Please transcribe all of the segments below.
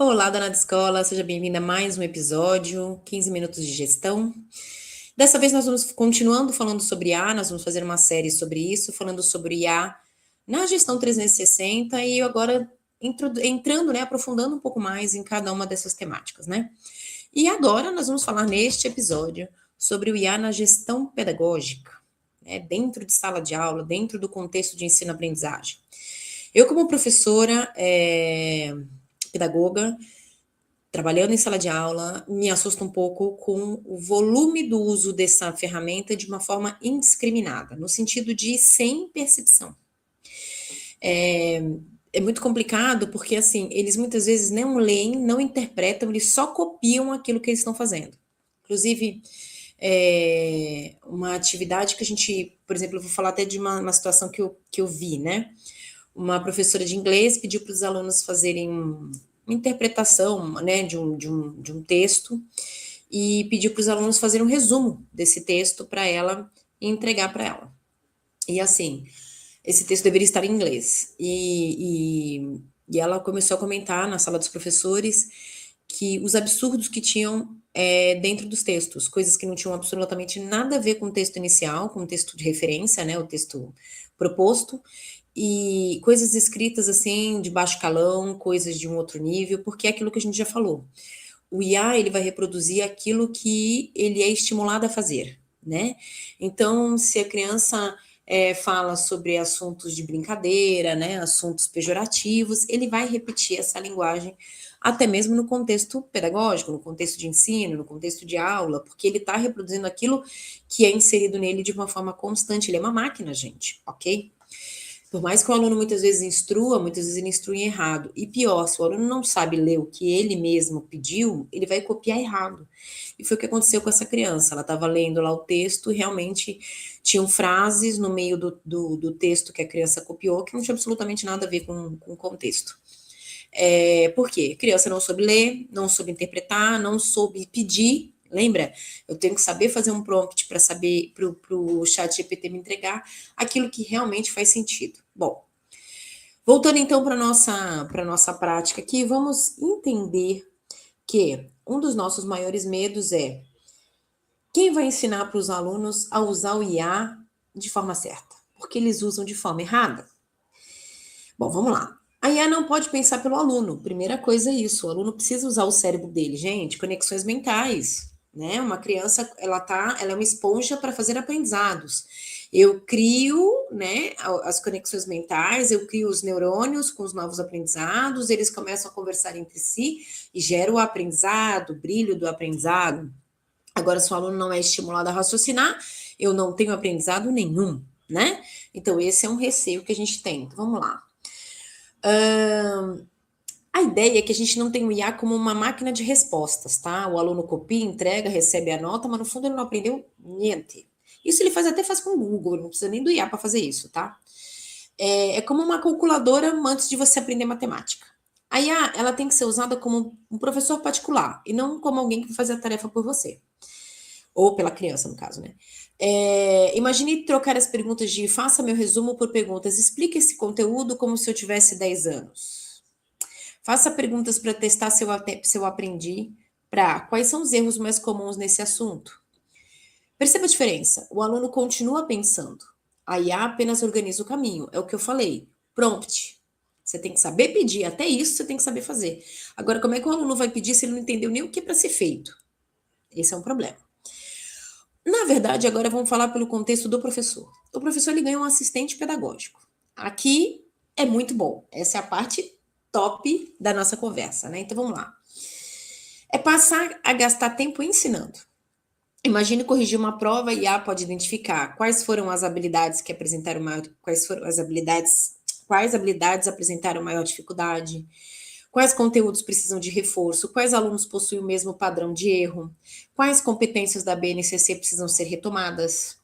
Olá, dona da escola, seja bem-vinda a mais um episódio, 15 minutos de gestão. Dessa vez nós vamos continuando falando sobre IA, nós vamos fazer uma série sobre isso, falando sobre IA na gestão 360 e agora entrando, né, aprofundando um pouco mais em cada uma dessas temáticas, né? E agora nós vamos falar neste episódio sobre o IA na gestão pedagógica, né, dentro de sala de aula, dentro do contexto de ensino-aprendizagem. Eu, como professora, pedagoga, trabalhando em sala de aula, me assusta um pouco com o volume do uso dessa ferramenta de uma forma indiscriminada, no sentido de sem percepção. É muito complicado porque, assim, eles muitas vezes não leem, não interpretam, eles só copiam aquilo que eles estão fazendo. Inclusive, uma atividade que a gente, por exemplo, eu vou falar até de uma situação que eu vi, né? Uma professora de inglês pediu para os alunos fazerem uma interpretação, né, de um texto e pediu para os alunos fazerem um resumo desse texto para ela e entregar para ela. E assim, esse texto deveria estar em inglês. E ela começou a comentar na sala dos professores que os absurdos que tinham dentro dos textos, coisas que não tinham absolutamente nada a ver com o texto inicial, com o texto de referência, né, o texto proposto, e coisas escritas assim de baixo calão, coisas de um outro nível, porque é aquilo que a gente já falou. O IA ele vai reproduzir aquilo que ele é estimulado a fazer, né? Então, se a criança fala sobre assuntos de brincadeira, né, assuntos pejorativos, ele vai repetir essa linguagem até mesmo no contexto pedagógico, no contexto de ensino, no contexto de aula, porque ele está reproduzindo aquilo que é inserido nele de uma forma constante. Ele é uma máquina, gente, ok? Por mais que o aluno muitas vezes instrua, muitas vezes ele instrui errado. E pior, se o aluno não sabe ler o que ele mesmo pediu, ele vai copiar errado. E foi o que aconteceu com essa criança. Ela estava lendo lá o texto e realmente tinham frases no meio do texto que a criança copiou que não tinha absolutamente nada a ver com o contexto. Por quê? A criança não soube ler, não soube interpretar, não soube pedir. Lembra? Eu tenho que saber fazer um prompt para saber, para o chat GPT me entregar aquilo que realmente faz sentido. Bom, voltando então para a nossa prática aqui, vamos entender que um dos nossos maiores medos é quem vai ensinar para os alunos a usar o IA de forma certa? Porque eles usam de forma errada. Bom, vamos lá. A IA não pode pensar pelo aluno. Primeira coisa é isso. O aluno precisa usar o cérebro dele, gente. Conexões mentais, né? Uma criança, ela é uma esponja para fazer aprendizados. Eu crio, né, as conexões mentais, eu crio os neurônios com os novos aprendizados, eles começam a conversar entre si e gera o aprendizado, o brilho do aprendizado. Agora, se o aluno não é estimulado a raciocinar, eu não tenho aprendizado nenhum, né? Então, esse é um receio que a gente tem. Então, vamos lá. A ideia é que a gente não tem o IA como uma máquina de respostas, tá? O aluno copia, entrega, recebe a nota, mas no fundo ele não aprendeu niente. Isso ele até faz com o Google, não precisa nem do IA para fazer isso, tá? É como uma calculadora antes de você aprender matemática. A IA, ela tem que ser usada como um professor particular e não como alguém que vai fazer a tarefa por você. Ou pela criança, no caso, né? Imagine trocar as perguntas de faça meu resumo por perguntas, explique esse conteúdo como se eu tivesse 10 anos. Faça perguntas para testar se eu aprendi, para quais são os erros mais comuns nesse assunto. Perceba a diferença, o aluno continua pensando, a IA apenas organiza o caminho, é o que eu falei, prompt. Você tem que saber pedir, até isso você tem que saber fazer. Agora, como é que o aluno vai pedir se ele não entendeu nem o que é para ser feito? Esse é um problema. Na verdade, agora vamos falar pelo contexto do professor. O professor ele ganha um assistente pedagógico. Aqui é muito bom. Essa é a parte top da nossa conversa, né? Então vamos lá. É passar a gastar tempo ensinando. Imagine corrigir uma prova e a IA pode identificar quais foram as habilidades que apresentaram maior, quais habilidades apresentaram maior dificuldade, quais conteúdos precisam de reforço, quais alunos possuem o mesmo padrão de erro, quais competências da BNCC precisam ser retomadas.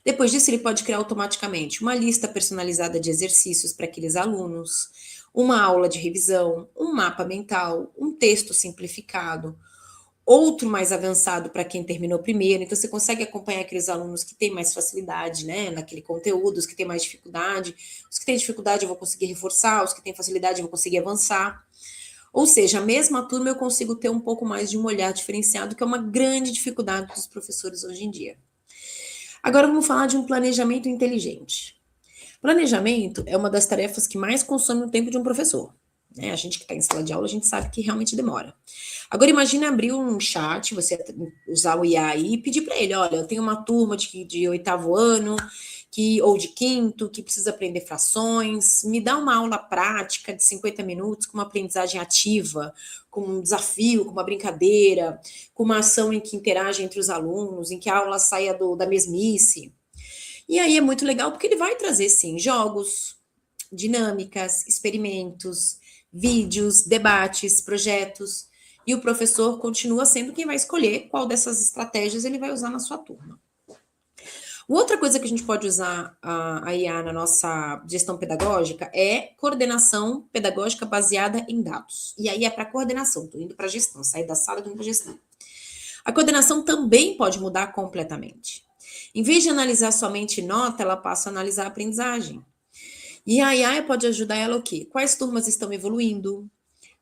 Depois disso, ele pode criar automaticamente uma lista personalizada de exercícios para aqueles alunos, uma aula de revisão, um mapa mental, um texto simplificado, outro mais avançado para quem terminou primeiro. Então, você consegue acompanhar aqueles alunos que têm mais facilidade, né, naquele conteúdo, os que têm mais dificuldade. Os que têm dificuldade eu vou conseguir reforçar, os que têm facilidade eu vou conseguir avançar. Ou seja, a mesma turma eu consigo ter um pouco mais de um olhar diferenciado, que é uma grande dificuldade dos professores hoje em dia. Agora vamos falar de um planejamento inteligente. Planejamento é uma das tarefas que mais consome o tempo de um professor. Né? A gente que está em sala de aula, a gente sabe que realmente demora. Agora imagine abrir um chat, você usar o IA aí e pedir para ele, olha, eu tenho uma turma de 8º ano, ou de 5º, que precisa aprender frações, me dá uma aula prática de 50 minutos, com uma aprendizagem ativa, com um desafio, com uma brincadeira, com uma ação em que interage entre os alunos, em que a aula saia da mesmice. E aí é muito legal porque ele vai trazer, sim, jogos, dinâmicas, experimentos, vídeos, debates, projetos, e o professor continua sendo quem vai escolher qual dessas estratégias ele vai usar na sua turma. Outra coisa que a gente pode usar a IA na nossa gestão pedagógica é coordenação pedagógica baseada em dados. E aí é para coordenação, estou indo para gestão, sair da sala e indo para gestão. A coordenação também pode mudar completamente. Em vez de analisar somente nota, ela passa a analisar a aprendizagem. E a IA pode ajudar ela o quê? Quais turmas estão evoluindo?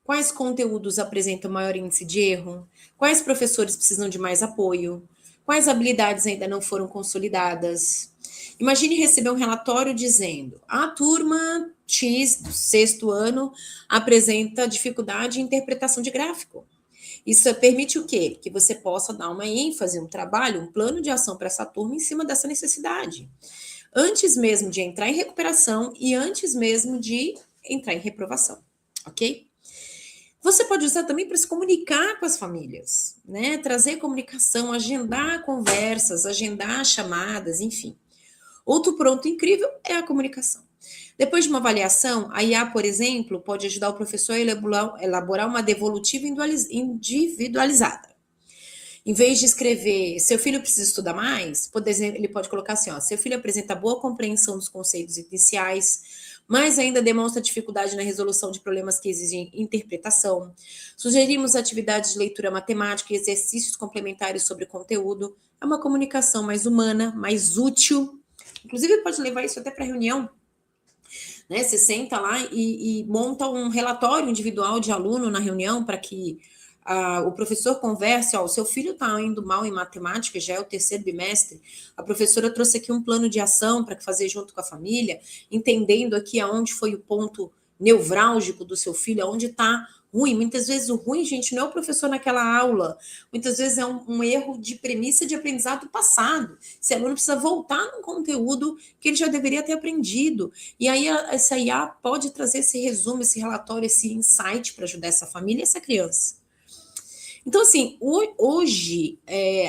Quais conteúdos apresentam maior índice de erro? Quais professores precisam de mais apoio? Quais habilidades ainda não foram consolidadas? Imagine receber um relatório dizendo: a turma X do 6º ano apresenta dificuldade em interpretação de gráfico. Isso permite o quê? Que você possa dar uma ênfase, um trabalho, um plano de ação para essa turma em cima dessa necessidade. Antes mesmo de entrar em recuperação e antes mesmo de entrar em reprovação, ok? Você pode usar também para se comunicar com as famílias, né? Trazer comunicação, agendar conversas, agendar chamadas, enfim. Outro ponto incrível é a comunicação. Depois de uma avaliação, a IA, por exemplo, pode ajudar o professor a elaborar uma devolutiva individualizada. Em vez de escrever, seu filho precisa estudar mais, ele pode colocar assim, ó, seu filho apresenta boa compreensão dos conceitos iniciais, mas ainda demonstra dificuldade na resolução de problemas que exigem interpretação. Sugerimos atividades de leitura matemática e exercícios complementares sobre o conteúdo. É uma comunicação mais humana, mais útil. Inclusive, pode levar isso até para reunião. Né? Você senta lá e monta um relatório individual de aluno na reunião para que o professor converse, ó, o seu filho está indo mal em matemática, já é o 3º bimestre, a professora trouxe aqui um plano de ação para fazer junto com a família, entendendo aqui aonde foi o ponto nevrálgico do seu filho, aonde está ruim. Muitas vezes o ruim, gente, não é o professor naquela aula, muitas vezes é um erro de premissa de aprendizado passado. Esse aluno precisa voltar no conteúdo que ele já deveria ter aprendido. E aí essa IA pode trazer esse resumo, esse relatório, esse insight para ajudar essa família e essa criança. Então, assim, hoje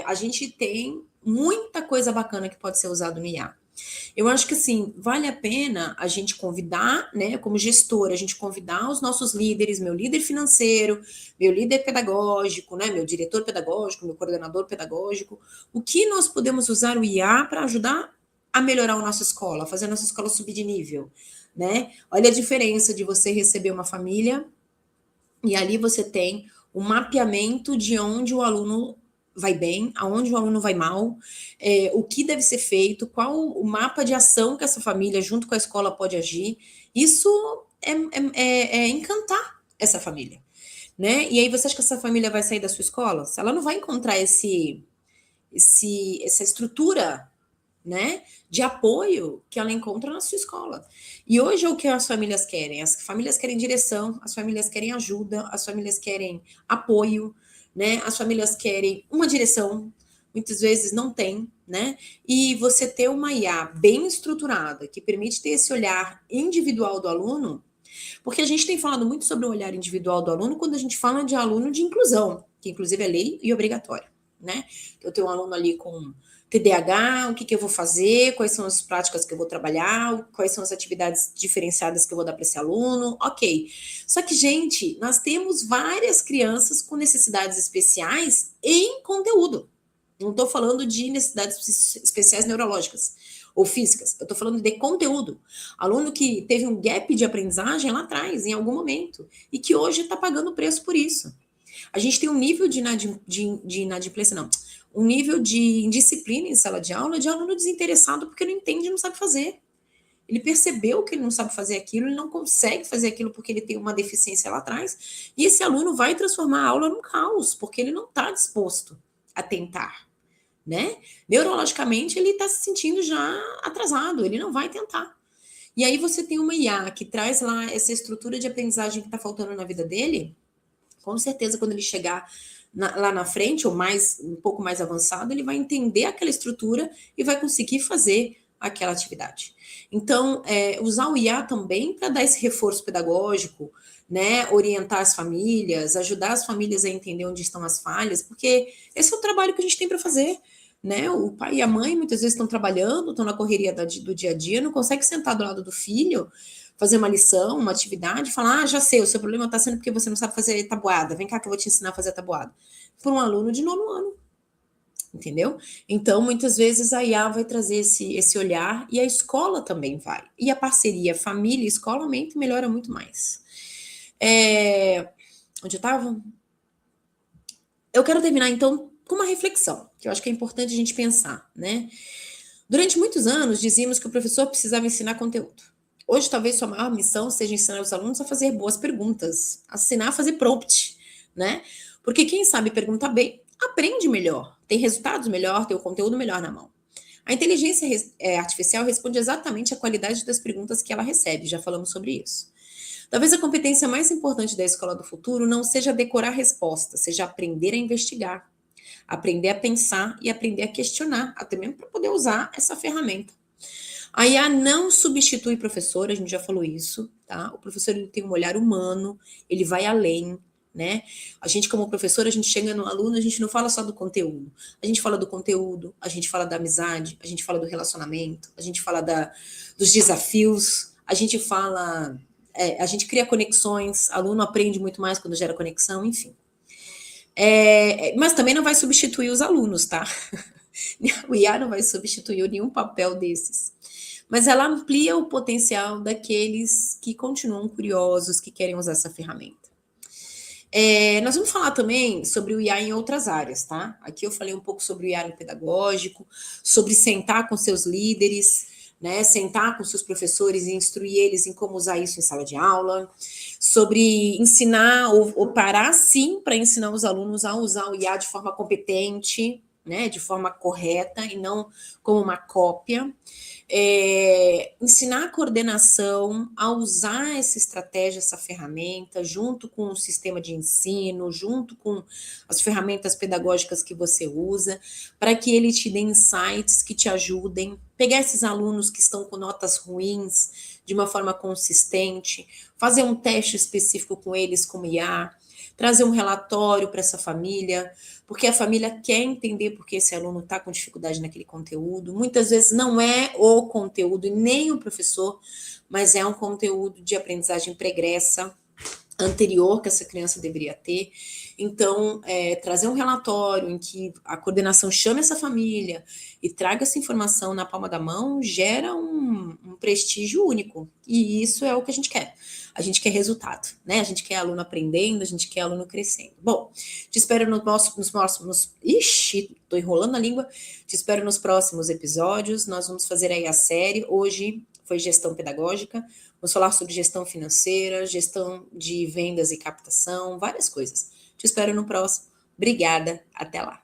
a gente tem muita coisa bacana que pode ser usado no IA. Eu acho que, assim, vale a pena a gente convidar, né, como gestora, a gente convidar os nossos líderes, meu líder financeiro, meu líder pedagógico, né, meu diretor pedagógico, meu coordenador pedagógico, o que nós podemos usar o IA para ajudar a melhorar a nossa escola, fazer a nossa escola subir de nível, né? Olha a diferença de você receber uma família e ali você tem o mapeamento de onde o aluno vai bem, aonde o aluno vai mal, o que deve ser feito, qual o mapa de ação que essa família, junto com a escola, pode agir. Isso é encantar essa família, né? E aí você acha que essa família vai sair da sua escola? Ela não vai encontrar essa estrutura, né, de apoio que ela encontra na sua escola. E hoje é o que as famílias querem. As famílias querem direção, as famílias querem ajuda, as famílias querem apoio, né? As famílias querem uma direção, muitas vezes não tem, né? E você ter uma IA bem estruturada, que permite ter esse olhar individual do aluno, porque a gente tem falado muito sobre o olhar individual do aluno quando a gente fala de aluno de inclusão, que inclusive é lei e obrigatório, né? Eu tenho um aluno ali com TDAH, o que eu vou fazer, quais são as práticas que eu vou trabalhar, quais são as atividades diferenciadas que eu vou dar para esse aluno, ok. Só que, gente, nós temos várias crianças com necessidades especiais em conteúdo. Não estou falando de necessidades especiais neurológicas ou físicas, eu estou falando de conteúdo. Aluno que teve um gap de aprendizagem lá atrás, em algum momento, e que hoje está pagando preço por isso. A gente tem um nível de inadimplência, não, um nível de indisciplina em sala de aula de aluno desinteressado porque não entende e não sabe fazer. Ele percebeu que ele não sabe fazer aquilo, ele não consegue fazer aquilo porque ele tem uma deficiência lá atrás, e esse aluno vai transformar a aula num caos, porque ele não está disposto a tentar, né? Neurologicamente, ele está se sentindo já atrasado, ele não vai tentar. E aí você tem uma IA que traz lá essa estrutura de aprendizagem que está faltando na vida dele, com certeza quando ele chegar lá na frente, ou um pouco mais avançado, ele vai entender aquela estrutura e vai conseguir fazer aquela atividade. Então, usar o IA também para dar esse reforço pedagógico, né, orientar as famílias, ajudar as famílias a entender onde estão as falhas, porque esse é o trabalho que a gente tem para fazer, né? O pai e a mãe muitas vezes estão trabalhando, estão na correria do dia a dia, não consegue sentar do lado do filho, fazer uma lição, uma atividade, falar, já sei, o seu problema está sendo porque você não sabe fazer tabuada, vem cá que eu vou te ensinar a fazer tabuada. Por um aluno de 9º ano, entendeu? Então, muitas vezes a IA vai trazer esse olhar e a escola também vai. E a parceria família e escola melhora muito mais. Onde eu estava? Eu quero terminar, então, com uma reflexão, que eu acho que é importante a gente pensar, né? Durante muitos anos, dizíamos que o professor precisava ensinar conteúdo. Hoje, talvez sua maior missão seja ensinar os alunos a fazer boas perguntas, ensinar a fazer prompt, né? Porque quem sabe perguntar bem, aprende melhor, tem resultados melhor, tem o conteúdo melhor na mão. A inteligência artificial responde exatamente à qualidade das perguntas que ela recebe, já falamos sobre isso. Talvez a competência mais importante da escola do futuro não seja decorar respostas, seja aprender a investigar, aprender a pensar e aprender a questionar, até mesmo para poder usar essa ferramenta. A IA não substitui professor, a gente já falou isso, tá? O professor ele tem um olhar humano, ele vai além, né? A gente, como professor, a gente chega no aluno, a gente não fala só do conteúdo. A gente fala do conteúdo, a gente fala da amizade, a gente fala do relacionamento, a gente fala dos desafios, a gente fala... a gente cria conexões, aluno aprende muito mais quando gera conexão, enfim. Mas também não vai substituir os alunos, tá? O IA não vai substituir nenhum papel desses. Mas ela amplia o potencial daqueles que continuam curiosos, que querem usar essa ferramenta. Nós vamos falar também sobre o IA em outras áreas, tá? Aqui eu falei um pouco sobre o IA no pedagógico, sobre sentar com seus líderes, né? Sentar com seus professores e instruir eles em como usar isso em sala de aula, sobre ensinar ou parar sim para ensinar os alunos a usar o IA de forma competente, né? De forma correta e não como uma cópia. Ensinar a coordenação a usar essa estratégia, essa ferramenta, junto com o sistema de ensino, junto com as ferramentas pedagógicas que você usa, para que ele te dê insights que te ajudem. Pegar esses alunos que estão com notas ruins de uma forma consistente, fazer um teste específico com eles, como IA, trazer um relatório para essa família, porque a família quer entender por que esse aluno está com dificuldade naquele conteúdo. Muitas vezes não é o conteúdo e nem o professor, mas é um conteúdo de aprendizagem pregressa, anterior que essa criança deveria ter. Então, trazer um relatório em que a coordenação chame essa família e traga essa informação na palma da mão gera um prestígio único. E isso é o que a gente quer. A gente quer resultado, né? A gente quer aluno aprendendo, a gente quer aluno crescendo. Bom, te espero nos próximos... Ixi, tô enrolando a língua. Te espero nos próximos episódios. Nós vamos fazer aí a série. Hoje foi gestão pedagógica. Vamos falar sobre gestão financeira, gestão de vendas e captação, várias coisas. Te espero no próximo. Obrigada. Até lá.